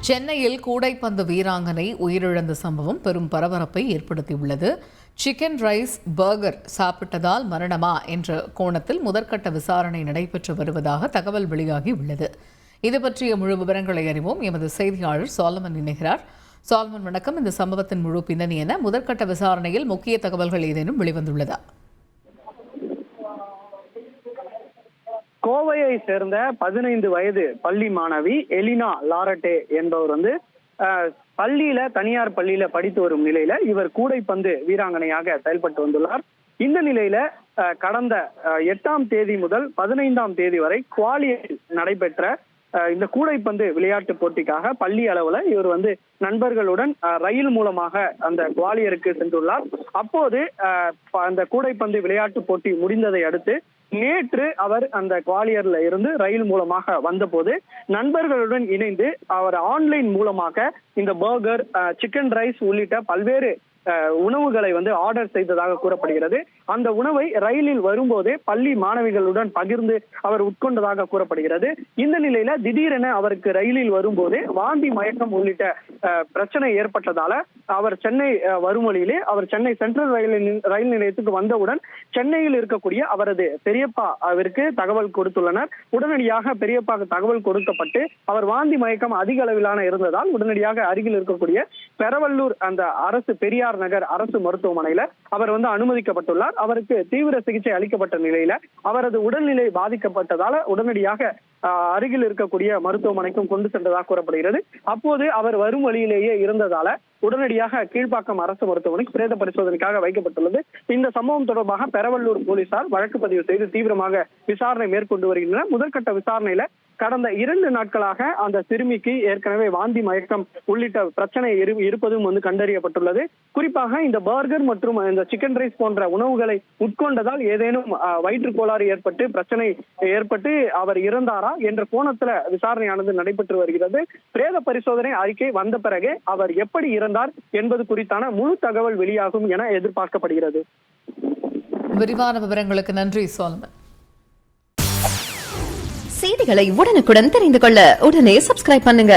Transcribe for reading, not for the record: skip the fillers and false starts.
சென்னையில் கூடைப்பந்து வீராங்கனை உயிரிழந்த சம்பவம் பெரும் பரபரப்பை ஏற்படுத்தியுள்ளது. சிக்கன் ரைஸ் பர்கர் சாப்பிட்டதால் மரணமா என்ற கோணத்தில் முதற்கட்ட விசாரணை நடைபெற்று வருவதாக தகவல் வெளியாகியுள்ளது. இது பற்றிய முழு விவரங்களை அறிவோம். எமது செய்தியாளர் சாலமன் இணைகிறார். சாலமன், வணக்கம். இந்த சம்பவத்தின் முழு பின்னணி என? முதற்கட்ட விசாரணையில் முக்கிய தகவல்கள் ஏதேனும் வெளிவந்துள்ளதா? கோவையை சேர்ந்த 15 வயது பள்ளி மாணவி எலினா லாரட்டே என்பவர் பள்ளியில தனியார் பள்ளியில படித்து வரும் நிலையில இவர் கூடைப்பந்து வீராங்கனையாக செயல்பட்டு வந்துள்ளார். இந்த நிலையில கடந்த 8ஆம் தேதி முதல் 15ஆம் தேதி வரை குவாலியரில் நடைபெற்ற இந்த கூடைப்பந்து விளையாட்டு போட்டிக்காக பள்ளி அளவுல இவர் நண்பர்களுடன் ரயில் மூலமாக அந்த குவாலியருக்கு சென்றுள்ளார். அப்போது அந்த கூடைப்பந்து விளையாட்டு போட்டி முடிந்ததை அடுத்து நேற்று அவர் அந்த குவாலியர்ல இருந்து ரயில் மூலமாக வந்தபோது நண்பர்களுடன் இணைந்து அவர் ஆன்லைன் மூலமாக இந்த பர்கர், சிக்கன் ரைஸ் உள்ளிட்ட பல்வேறு உணவுகளை ஆர்டர் செய்ததாக கூறப்படுகிறது. அந்த உணவை ரயிலில் வரும்போதே பள்ளி மாணவிகளுடன் பகிர்ந்து அவர் உட்கொண்டதாக கூறப்படுகிறது. இந்த நிலையில திடீரென அவருக்கு ரயிலில் வரும்போதே வாந்தி, மயக்கம் உள்ளிட்ட பிரச்சனை ஏற்பட்டதால அவர் சென்னை வரும் வழியிலே அவர் சென்னை சென்ட்ரல் ரயில் நிலையத்துக்கு வந்தவுடன் சென்னையில் இருக்கக்கூடிய அவரது பெரியப்பா அவருக்கு தகவல் கொடுத்துள்ளனர். உடனடியாக பெரியப்பாக்கு தகவல் கொடுக்கப்பட்டு அவர் வாந்தி மயக்கம் அதிக அளவிலான இருந்ததால் உடனடியாக அருகில் இருக்கக்கூடிய பெரவல்லூர் அந்த அரசு பெரியார் நகர் அரசு மருத்துவமனையில அவர் அனுமதிக்கப்பட்டுள்ளார். அவருக்கு தீவிர சிகிச்சை அளிக்கப்பட்ட நிலையில அவரது உடல்நிலை பாதிக்கப்பட்டதால உடனடியாக அருகில் இருக்கக்கூடிய மருத்துவமனைக்கும் கொண்டு சென்றதாக கூறப்படுகிறது. அப்போது அவர் வரும் வழியிலேயே இருந்ததால உடனடியாக கீழ்ப்பாக்கம் அரசு மருத்துவமனைக்கு பிரேத பரிசோதனைக்காக வைக்கப்பட்டுள்ளது. இந்த சம்பவம் தொடர்பாக பெரவல்லூர் போலீசார் வழக்கு பதிவு செய்து தீவிரமாக விசாரணை மேற்கொண்டு வருகின்றனர். முதற்கட்ட விசாரணையில கடந்த 2 நாட்களாக அந்த சிறுமிக்கு ஏற்கனவே வாந்தி, மயக்கம் உள்ளிட்ட பிரச்சனை இருப்பதும் கண்டறியப்பட்டுள்ளது. குறிப்பாக இந்த பர்கர் மற்றும் இந்த சிக்கன் ரைஸ் போன்ற உணவுகளை உட்கொண்டதால் ஏதேனும் வயிற்று கோளாறு ஏற்பட்டு பிரச்சனை ஏற்பட்டு அவர் இறந்தாரா என்ற கோணத்துல விசாரணையானது நடைபெற்று வருகிறது. பிரேத பரிசோதனை அறிக்கை வந்த பிறகு அவர் எப்படி இறந்தார் என்பது குறித்தான முழு தகவல் வெளியாகும் என எதிர்பார்க்கப்படுகிறது. விரிவான விவரங்களுக்கு நன்றி சோலமன். செய்திகளை உடனுக்குடன் தெரிந்து கொள்ள உடனே சப்ஸ்கிரைப் பண்ணுங்க.